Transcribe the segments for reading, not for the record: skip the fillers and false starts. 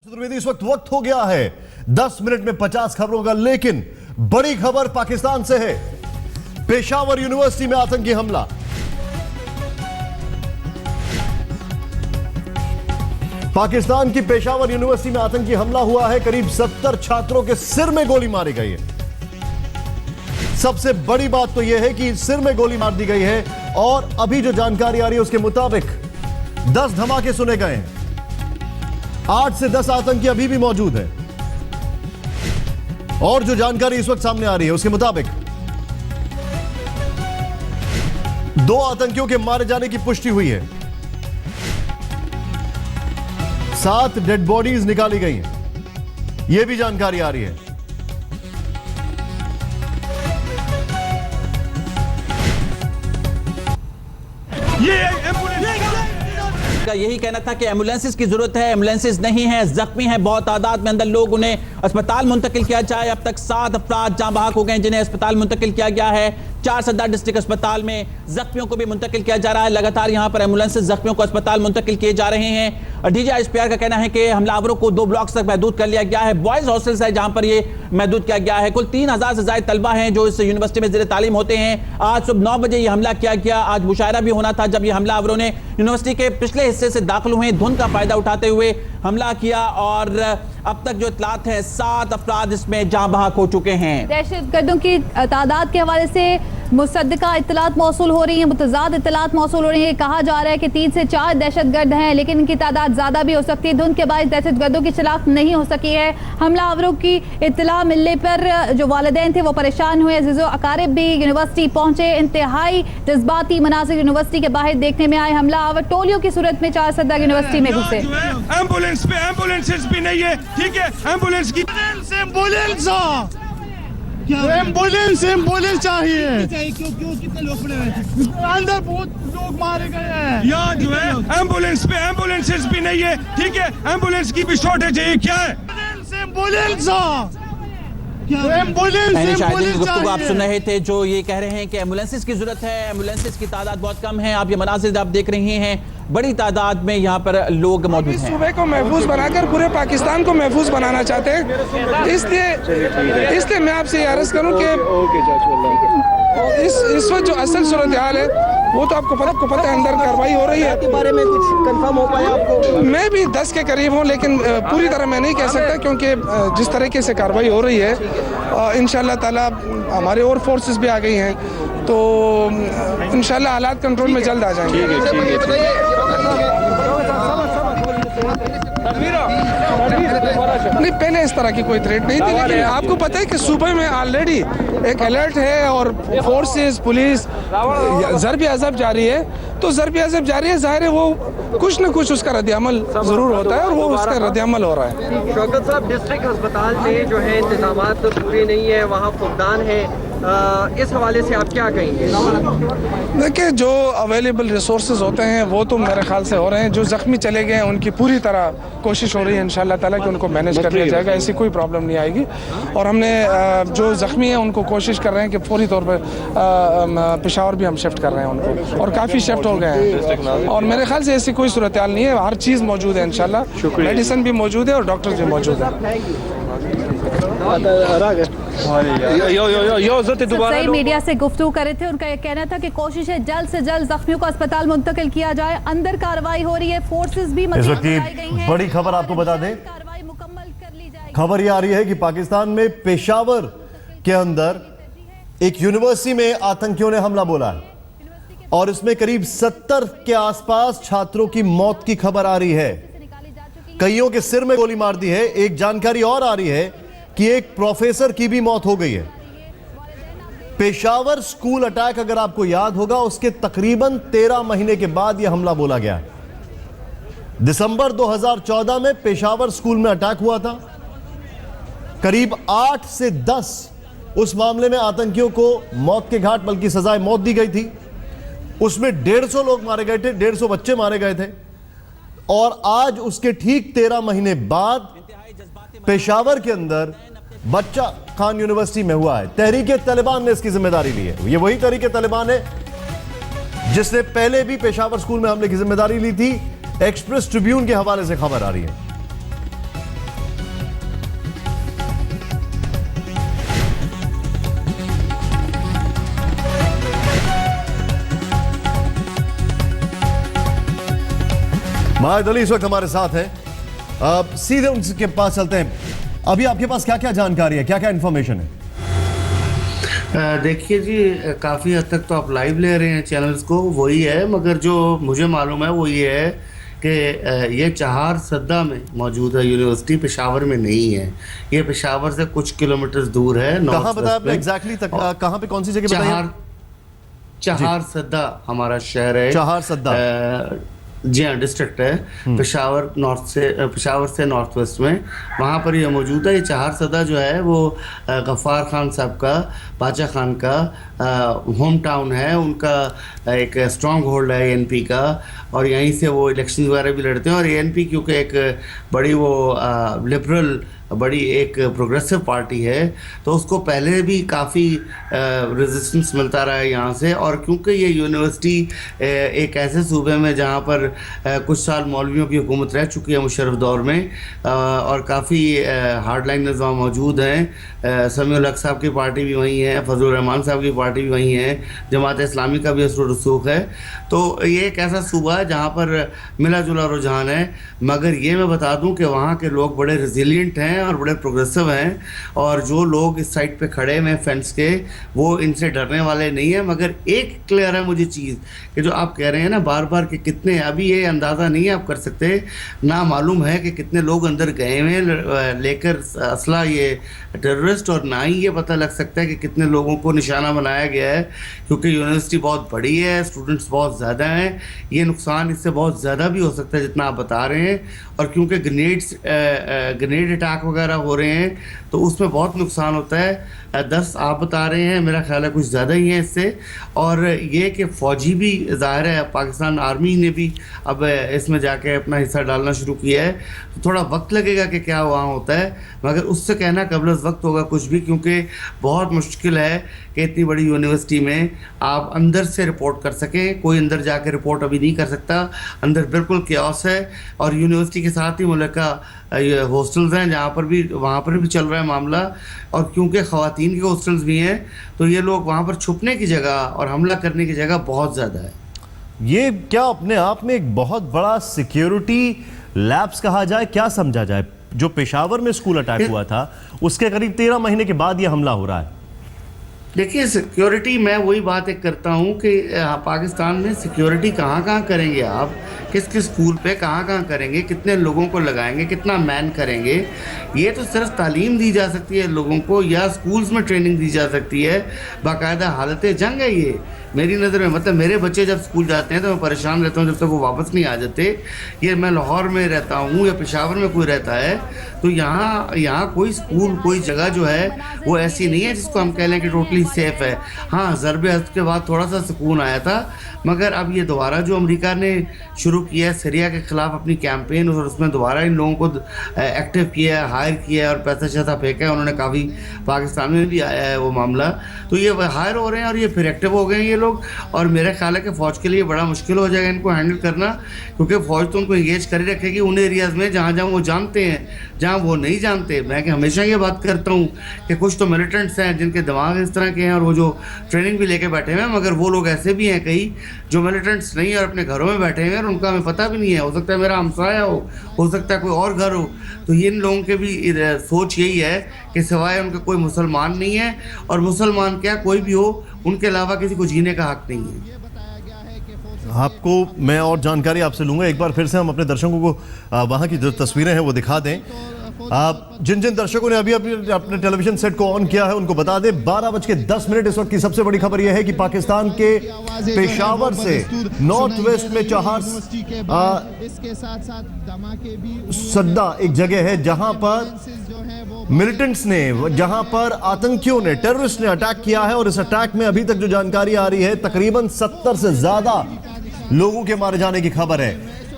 चतुर्वेदी, इस वक्त हो गया है 10 मिनट में 50 खबरों का, लेकिन बड़ी खबर पाकिस्तान से है। पेशावर यूनिवर्सिटी में आतंकी हमला। पाकिस्तान की पेशावर यूनिवर्सिटी में आतंकी हमला हुआ है। करीब 70 छात्रों के सिर में गोली मारी गई है। सबसे बड़ी बात तो यह है कि सिर में गोली मार दी गई है और अभी जो जानकारी आ रही है उसके मुताबिक 10 धमाके सुने गए हैं। 8 से 10 आतंकी अभी भी मौजूद हैं और जो जानकारी इस वक्त सामने आ रही है उसके मुताबिक 2 आतंकियों के मारे जाने की पुष्टि हुई है। 7 डेड बॉडीज निकाली गई हैं, यह भी जानकारी आ रही है। का यही कहना था कि एम्बुलेंसेस की जरूरत है, एम्बुलेंसेस नहीं है, जख्मी हैं बहुत तादाद में अंदर लोग, उन्हें अस्पताल मुंतकिल किया जाए। अब तक 7 अफराद जहां बहक हो गए जिन्हें अस्पताल मुंतकिल किया गया है। 4 सदर डिस्ट्रिक्ट अस्पताल में जख्मियों को भी मुंतकिल किया जा रहा है। लगातार यहां पर एम्बुलेंसेस जख्मियों को अस्पताल मुंतकिल किए जा रहे हैं। डीजीआईएसपीआर का कहना है कि हमलावरों को 2 ब्लॉक्स तक महदूद कर लिया गया है। बॉयज हॉस्टल्स है जहां पर ये महदूद किया गया है। कुल 3000 से ज्यादा तलबा हैं जो इस यूनिवर्सिटी में ज़ेरे तालीम होते हैं। आज सुबह 9 बजे यह हमला किया गया। आज मुशायरा भी होना था जब ये हमलावरों ने यूनिवर्सिटी के पिछले हिस्से से दाखिल हुए, धुंध का फायदा उठाते हुए हमला किया और अब तक जो इतलात है 7 अफराद इसमें जाँ बहक हो चुके हैं। दहशतगर्दों की तादाद के हवाले से मुसद्दका इतलात मौसूल हो रही है, मुतज़ाद इतलात मौसूल हो रही है। कहा जा रहा है कि 3 से 4 दहशतगर्द हैं, लेकिन इनकी तादाद ज्यादा भी हो सकती है। धुंध के बाद दहशतगर्दों की शिनाख्त नहीं हो सकी है। हमलावरों की इत्तला मिलने पर जो वालिदैन थे वो परेशान हुए। अज़ीज़ो अकारिब भी यूनिवर्सिटी पहुंचे। इंतहाई जज्बाती मनासिर यूनिवर्सिटी के बाहर देखने में आए। हमलावर टोलियों की सूरत में 4 सदर यूनिवर्सिटी में घुसे। एम्बुलेंस पे एम्बुलेंसेस भी नहीं है, ठीक है। एम्बुलेंस की एम्बुलेंस चाहिए। क्यों कितने लोग पड़े हुए अंदर, बहुत लोग मारे गए हैं। यहाँ जो है एम्बुलेंस पे एम्बुलेंसेस भी नहीं है, ठीक है। एम्बुलेंस की भी शॉर्टेज है। क्या है एम्बुलेंस आप सुन रहे थे जो ये कह रहे हैं कि एम्बुलेंसेस की जरूरत है, एम्बुलेंसेस की तादाद बहुत कम है। आप ये मनाजिर आप देख रहे हैं, बड़ी तादाद में यहाँ पर लोग मौजूद हैं। सूबे को महफूज बनाकर पूरे पाकिस्तान को महफूज बनाना चाहते हैं। इसलिए मैं आपसे अर्ज करूँ कि इस वक्त जो असल सूरत हाल है वो तो आपको पता है, अंदर कार्रवाई हो रही है। के बारे में कुछ कंफर्म हो पाया आपको? मैं भी 10 के करीब हूँ, लेकिन पूरी तरह मैं नहीं कह सकता क्योंकि जिस तरीके से कार्रवाई हो रही है इंशाल्लाह ताला हमारे और फोर्सेस भी आ गई हैं, तो इंशाल्लाह हालात कंट्रोल में जल्द आ जाएंगे। नहीं, पहले इस तरह की कोई थ्रेट नहीं थी, लेकिन आपको पता है कि सूबे में ऑलरेडी एक अलर्ट है और फोर्सेस, पुलिस, ज़र्ब अज़ब जारी है। तो ज़र्ब अज़ब जारी है, जाहिर है वो कुछ न कुछ उसका रद्द-ए-अमल ज़रूर होता है और वो उसका रद्द-ए-अमल हो रहा है। शौकत साहब, डिस्ट्रिक्ट अस्पताल में जो है इंतजामात पूरे नहीं है, वहाँ फुकदान है, इस हवाले से आप क्या कहेंगे? देखिए, जो अवेलेबल रिसोर्सेज होते हैं वो तो मेरे ख्याल से हो रहे हैं। जो ज़ख्मी चले गए हैं उनकी पूरी तरह कोशिश हो रही है इंशाल्लाह ताला कि उनको मैनेज कर लिया जाएगा, ऐसी कोई प्रॉब्लम नहीं आएगी। और हमने जो ज़ख्मी हैं उनको कोशिश कर रहे हैं कि फौरी तौर पर पेशावर भी हम शिफ्ट कर रहे हैं उनको, और काफ़ी शिफ्ट हो गए हैं। और मेरे ख्याल से ऐसी कोई सूरत हाल नहीं है, हर चीज़ मौजूद है इंशाल्लाह। मेडिसिन भी मौजूद है और डॉक्टर्स भी मौजूद हैं। सही मीडिया से गुफ्तगू कर रहे थे, उनका यह कहना था कि कोशिश है जल्द से जल्द जख्मियों को अस्पताल मुंतकिल किया जाए। अंदर कार्रवाई हो रही है, फोर्सेस भी इस वक्त की बड़ी खबर आपको बता दें, कार्रवाई मुकम्मल कर ली जाएगी। खबर यह आ रही है कि पाकिस्तान में पेशावर के अंदर एक यूनिवर्सिटी में आतंकियों ने हमला बोला है और इसमें करीब 70 के आसपास छात्रों की मौत की खबर आ रही है। कईयों के सिर में गोली मार दी है। एक जानकारी और आ रही है कि एक प्रोफेसर की भी मौत हो गई है। पेशावर स्कूल अटैक, अगर आपको याद होगा, उसके तकरीबन 13 महीने के बाद यह हमला बोला गया है। दिसंबर 2014 में पेशावर स्कूल में अटैक हुआ था। करीब 8 से 10 उस मामले में आतंकियों को मौत के घाट, बल्कि सजाए मौत दी गई थी। उसमें 150 लोग मारे गए थे, 150 बच्चे मारे गए थे। और आज उसके ठीक 13 महीने बाद पेशावर के अंदर बच्चा खान यूनिवर्सिटी में हुआ है। तहरीक तालिबान ने इसकी जिम्मेदारी ली है। ये वही तहरीक तालिबान है जिसने पहले भी पेशावर स्कूल में हमले की जिम्मेदारी ली थी। एक्सप्रेस ट्रिब्यून के हवाले से खबर आ रही है। जमायत अली इस वक्त हमारे साथ हैं। अब सीधे उनके पास चलते हैं। अभी आपके पास क्या क्या जानकारी है, क्या क्या इन्फॉर्मेशन है? देखिए जी, काफ़ी हद तक तो आप लाइव ले रहे हैं चैनल्स को, वही है, मगर जो मुझे मालूम है वो ये है कि ये चहार सद्दा में मौजूद है यूनिवर्सिटी, पेशावर में नहीं है। ये पेशावर से कुछ किलोमीटर दूर है। कहाँ बताया आपने एग्जैक्टली? कहाँ पे, कौन सी जगह बताइए? चहार सद्दा हमारा शहर है। चहार सद्दा, जी हाँ, डिस्ट्रिक्ट है। पेशावर से नॉर्थ वेस्ट में, वहाँ पर ये मौजूद है। ये चहार सद्दा जो है वो गफ्फार खान साहब का, बादशाह खान का होम टाउन है। उनका एक स्ट्रॉन्ग होल्ड है एएनपी का, और यहीं से वो इलेक्शन वगैरह भी लड़ते हैं। और एएनपी क्योंकि एक बड़ी वो लिबरल, बड़ी एक प्रोग्रेसिव पार्टी है, तो उसको पहले भी काफ़ी रेजिस्टेंस मिलता रहा है यहाँ से। और क्योंकि ये यूनिवर्सिटी एक ऐसे सूबे में जहाँ पर कुछ साल मौलवियों की हुकूमत रह चुकी है मुशर्रफ दौर में, और काफ़ी हार्ड लाइनर्स वहाँ मौजूद हैं। समीउल हक साहब की पार्टी भी वहीं है, फजलुर रहमान साहब की पार्टी भी वहीं है, जमात इस्लामी का भी असर रसूख है। तो ये एक ऐसा सूबा है जहाँ पर मिला जुला रुझान है। मगर ये मैं बता दूँ कि वहाँ के लोग बड़े रेजिलियंट हैं और बड़े प्रोग्रेसिव हैं, और जो लोग इस साइड पे खड़े हैं फेंस के, वो इनसे डरने वाले नहीं है। मगर एक क्लियर है मुझे चीज़ कि जो आप कह रहे हैं ना बार बार कि कितने, अभी ये अंदाज़ा नहीं है आप कर सकते, ना मालूम है कि कितने लोग अंदर गए हुए हैं लेकर असला ये टेररिस्ट, और ना ही ये पता लग सकता है कि कितने लोगों को निशाना बनाया गया है, क्योंकि यूनिवर्सिटी बहुत बड़ी है, स्टूडेंट्स बहुत ज़्यादा हैं। ये नुकसान इससे बहुत ज़्यादा भी हो सकता है जितना आप बता रहे हैं। और क्योंकि ग्रेनेड अटैक वगैरह हो रहे हैं तो उसमें बहुत नुकसान होता है। 10 आप बता रहे हैं, मेरा ख्याल है कुछ ज़्यादा ही है इससे। और ये कि फ़ौजी भी ज़ाहिर है, पाकिस्तान आर्मी ने भी अब इसमें जाके अपना हिस्सा डालना शुरू किया है, तो थोड़ा वक्त लगेगा कि क्या वहाँ होता है। मगर उससे कहना कबल वक्त होगा कुछ भी, क्योंकि बहुत मुश्किल है कि इतनी बड़ी यूनिवर्सिटी में आप अंदर से रिपोर्ट कर सकें। कोई अंदर जाके रिपोर्ट अभी नहीं कर सकता, अंदर बिल्कुल क्यास है। और यूनिवर्सिटी के साथ ही मुल्क का हॉस्टल्स हैं जहाँ पर भी, वहाँ पर भी चल रहा है मामला। और क्योंकि ख़वातीन के हॉस्टल्स भी हैं, तो ये लोग वहाँ पर छुपने की जगह और हमला करने की जगह बहुत ज़्यादा है। ये क्या अपने आप में एक बहुत बड़ा सिक्योरिटी लैप्स कहा जाए, क्या समझा जाए? जो पेशावर में स्कूल अटैक हुआ था उसके करीब 13 महीने के बाद ये हमला हो रहा है। देखिए, सिक्योरिटी, मैं वही बात एक करता हूँ कि पाकिस्तान में सिक्योरिटी कहाँ कहाँ करेंगे आप, किस किस स्कूल पे कहाँ कहाँ करेंगे, कितने लोगों को लगाएंगे, कितना मैन करेंगे। ये तो सिर्फ तालीम दी जा सकती है लोगों को, या स्कूल्स में ट्रेनिंग दी जा सकती है। बाकायदा हालत जंग है ये मेरी नज़र में। मतलब मेरे बच्चे जब स्कूल जाते हैं तो मैं परेशान रहता हूँ जब तक वो वापस नहीं आ जाते। ये मैं लाहौर में रहता हूँ या पेशावर में कोई रहता है, तो यहाँ कोई स्कूल, कोई जगह जो है वो ऐसी नहीं है जिसको हम कह लें कि टोटली सेफ़ है। हाँ, ज़रबे हस्त के बाद थोड़ा सा सुकून आया था, मगर अब ये दोबारा जो अमेरिका ने शुरू किया है सीरिया के ख़िलाफ़ अपनी कैंपेन, और उसमें दोबारा इन लोगों को एक्टिव किया है, हायर किया है और पैसा शैसा फेंका है उन्होंने। काफ़ी पाकिस्तान में भी आया है वो मामला, तो ये हायर हो रहे हैं और ये फिर एक्टिव हो गए हैं ये लोग। और मेरा ख्याल है कि फ़ौज के लिए बड़ा मुश्किल हो जाएगा इनको हैंडल करना, क्योंकि फ़ौज तो उनको इंगेज कर ही रखेगी उन एरियाज़ में जहाँ जहाँ वो जानते हैं, जहाँ वो नहीं जानते। मैं कि हमेशा ये बात करता हूँ कि कुछ तो मिलिटेंट्स हैं जिनके दिमाग इस तरह के हैं और वो जो ट्रेनिंग भी लेके बैठे हुए हैं, मगर वो लोग ऐसे भी हैं कई जो मिलिटेंट्स नहीं और अपने घरों में बैठे हुए हैं और उनका हमें पता भी नहीं है। हो सकता है मेरा हमसाया हो सकता है कोई और घर हो। तो इन लोगों के भी सोच यही है कि सिवाय उनके कोई मुसलमान नहीं है, और मुसलमान क्या कोई भी हो, उनके अलावा किसी को जीने का हक नहीं है। आपको मैं और जानकारी आपसे लूंगा। एक बार फिर से हम अपने दर्शकों को वहाँ की जो तस्वीरें हैं वो दिखा दें। जिन जिन दर्शकों ने अभी अपने टेलीविजन सेट को ऑन किया है उनको बता दें 12:10 इस वक्त की सबसे बड़ी खबर यह है कि पाकिस्तान के पेशावर से नॉर्थ वेस्ट में चहार सद्दा एक जगह है जहां पर मिलिटेंट्स ने, जहां पर आतंकियों ने, टेररिस्ट ने अटैक किया है। और इस अटैक में अभी तक जो जानकारी आ रही है तकरीबन 70 से ज्यादा लोगों के मारे जाने की खबर है।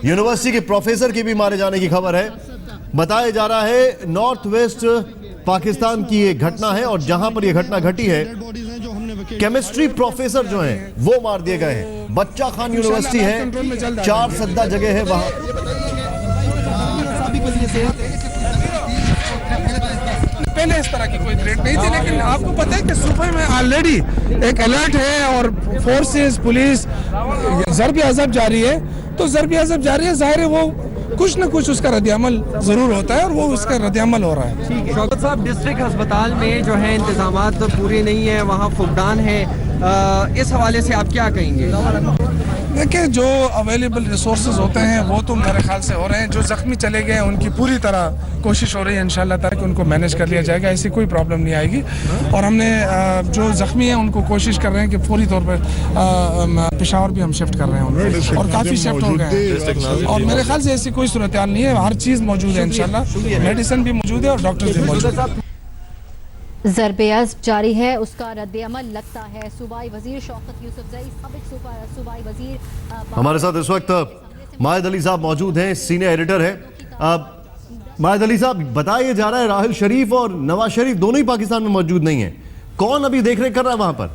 यूनिवर्सिटी के प्रोफेसर के भी मारे जाने की खबर है। बताया जा रहा है नॉर्थ वेस्ट पाकिस्तान की ये घटना है, और जहां पर यह घटना घटी है केमिस्ट्री प्रोफेसर जो हैं वो मार दिए गए हैं। बच्चा खान यूनिवर्सिटी है, चार सद्दा जगह है वहां। पहले इस तरह की कोई थ्रेट नहीं थी, लेकिन आपको पता है कि सूबे में ऑलरेडी एक अलर्ट है और फोर्सेस, पुलिस, ज़रब-ए-अज़ब जारी है। तो ज़रब अज़ब जारी है, जाहिर है वो कुछ न कुछ उसका रद्द-ए-अमल ज़रूर होता है और वो उसका रद्द-ए-अमल हो रहा है। ठीक है शौकत साहब, डिस्ट्रिक्ट अस्पताल में जो है इंतजामात तो पूरे नहीं है, वहाँ फुकदान है, इस हवाले से आप क्या कहेंगे? देखिए, जो अवेलेबल रिसोर्सेज होते हैं वो तो मेरे ख्याल से हो रहे हैं। जो ज़ख्मी चले गए हैं उनकी पूरी तरह कोशिश हो रही है इंशाल्लाह ताला कि उनको मैनेज कर लिया जाएगा, ऐसी कोई प्रॉब्लम नहीं आएगी। और हमने जो ज़ख्मी हैं उनको कोशिश कर रहे हैं कि फौरी तौर पर पेशावर भी हम शिफ्ट कर रहे हैं उनको, और काफ़ी शिफ्ट हो गए हैं। और मेरे ख्याल से ऐसी कोई सूरत हाल नहीं है, हर चीज़ मौजूद है इंशाल्लाह, मेडिसिन भी मौजूद है और डॉक्टर्स भी मौजूद है। ज़रब-ए-अज़ब जारी है, उसका रद्द-ए-अमल लगता है। सूबाई वजीर शौकत यूसुफजई, साबिक सूबाई वजीर हमारे साथ इस वक्त माहिद अली साहब मौजूद हैं, सीनियर एडिटर हैं। माहिद अली साहब, बताया जा रहा है राहिल शरीफ और नवाज शरीफ दोनों ही पाकिस्तान में मौजूद नहीं है, कौन अभी देख रेख कर रहा है वहां पर?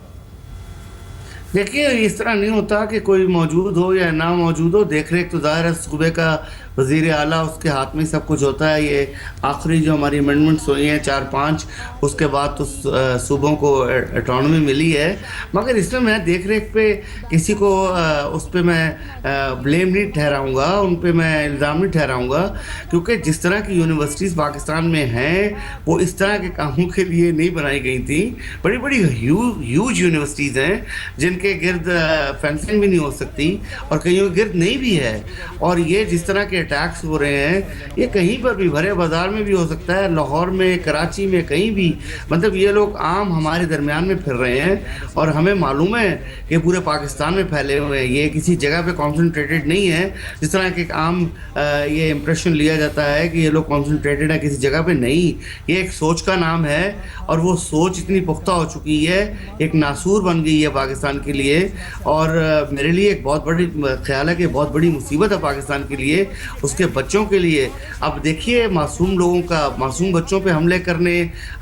देखिए, इस तरह नहीं होता कि कोई मौजूद हो या ना मौजूद हो, देख रेख तो ज़ाहिर है सूबे का वज़ीर आला, उसके हाथ में सब कुछ होता है। ये आखिरी जो हमारी अमेंडमेंट्स हुई हैं 4-5, उसके बाद तो सूबों को ऑटोनॉमी मिली है, मगर इसमें मैं देख रेख पे किसी को उस पर मैं ब्लेम नहीं ठहराऊँगा, उन पर मैं इल्ज़ाम नहीं ठहराऊँगा, क्योंकि जिस तरह की यूनिवर्सिटीज़ पाकिस्तान में हैं वो इस तरह के कामों के लिए नहीं बनाई गई थी। बड़ी बड़ी ह्यूज यूनिवर्सिटीज़ हैं जिनके गिर्द फेंसिंग भी नहीं हो सकती और कईयों के गिर्द नहीं भी है, और ये जिस तरह के अटैक्स हो रहे हैं ये कहीं पर भी, भरे बाजार में भी हो सकता है, लाहौर में, कराची में, कहीं भी, मतलब ये लोग आम हमारे दरमियान में फिर रहे हैं और हमें मालूम है कि पूरे पाकिस्तान में फैले हुए हैं, ये किसी जगह पे कॉन्सनट्रेटेड नहीं है जिस तरह के आम ये इम्प्रेशन लिया जाता है कि ये लोग कॉन्सनट्रेटेड है किसी जगह पे। नहीं, ये एक सोच का नाम है और वो सोच इतनी पुख्ता हो चुकी है, एक नासूर बन गई है पाकिस्तान के लिए, और मेरे लिए एक बहुत बड़ी ख्याल है कि बहुत बड़ी मुसीबत है पाकिस्तान के लिए, उसके बच्चों के लिए। अब देखिए, मासूम लोगों का, मासूम बच्चों पे हमले करने,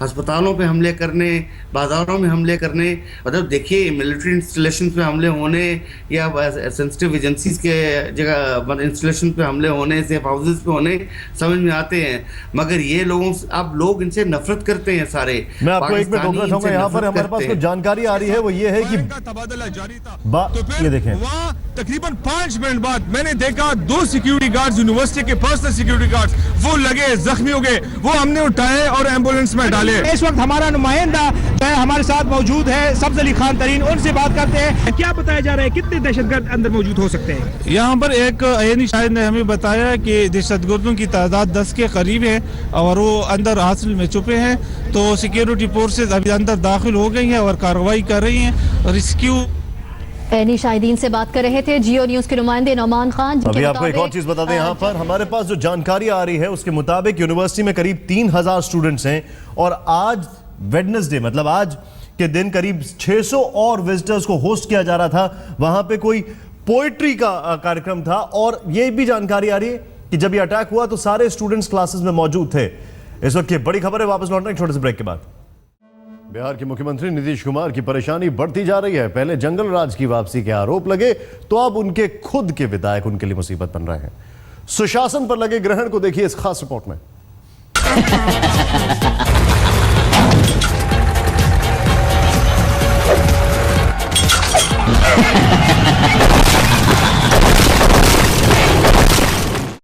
अस्पतालों पे हमले करने, बाज़ारों में हमले करने, मतलब देखिए मिलिट्री इंस्टॉलेशन पे हमले होने या सेंसिटिव एजेंसीज के जगह मतलब इंस्टॉलेशन पे हमले होने, सेफ हाउसेस पे होने समझ में आते हैं, मगर ये लोगों से अब लोग इनसे नफरत करते हैं सारे। मैं आपको एक मिनट रोकना चाहूंगा, यहाँ पर हमारे पास कुछ जानकारी आ रही है, वो ये है कि तबादला जारी था, तो फिर ये देखें, वहाँ तकरीबन 5 मिनट बाद मैंने देखा 2 सिक्योरिटी गार्ड्स, यूनिवर्सिटी के पर्सनल सिक्योरिटी गार्ड्स, वो लगे, जख्मी हो गए, वो हमने उठाए और एम्बुलेंस में डाले। इस वक्त हमारा नुमाइंदा जो है हमारे साथ मौजूद है, सब्ज़ अली खान तरीन, उनसे बात करते हैं। क्या बताया जा रहा है, कितने दहशतगर्द अंदर मौजूद हो सकते हैं? यहाँ पर एक एनी शाहिद ने हमें बताया कि दहशतगर्दों की तादाद 10 के करीब है और वो अंदर हासिल में छुपे हैं, तो सिक्योरिटी फोर्सेज अभी अंदर दाखिल हो गई हैं और कार्रवाई कर रही हैं। रेस्क्यू एनी शाहिदीन से बात कर रहे थे जियो न्यूज के नुमाइंदे नौमान खान। अभी आपको एक और चीज बता दें, यहाँ पर हमारे पास जो जानकारी आ रही है उसके मुताबिक यूनिवर्सिटी में करीब 3000 स्टूडेंट्स हैं और आज वेडनेसडे मतलब आज के दिन करीब 600 और विजिटर्स को होस्ट किया जा रहा था। वहां पे कोई पोएट्री का कार्यक्रम था और ये भी जानकारी आ रही है कि जब ये अटैक हुआ तो सारे स्टूडेंट्स क्लासेस में मौजूद थे। इस वक्त ये बड़ी खबर है, वापस लौटना एक छोटे से ब्रेक के बाद। बिहार के मुख्यमंत्री नीतीश कुमार की परेशानी बढ़ती जा रही है। पहले जंगल राज की वापसी के आरोप लगे तो अब उनके खुद के विधायक उनके लिए मुसीबत बन रहे हैं। सुशासन पर लगे ग्रहण को देखिए इस खास रिपोर्ट में।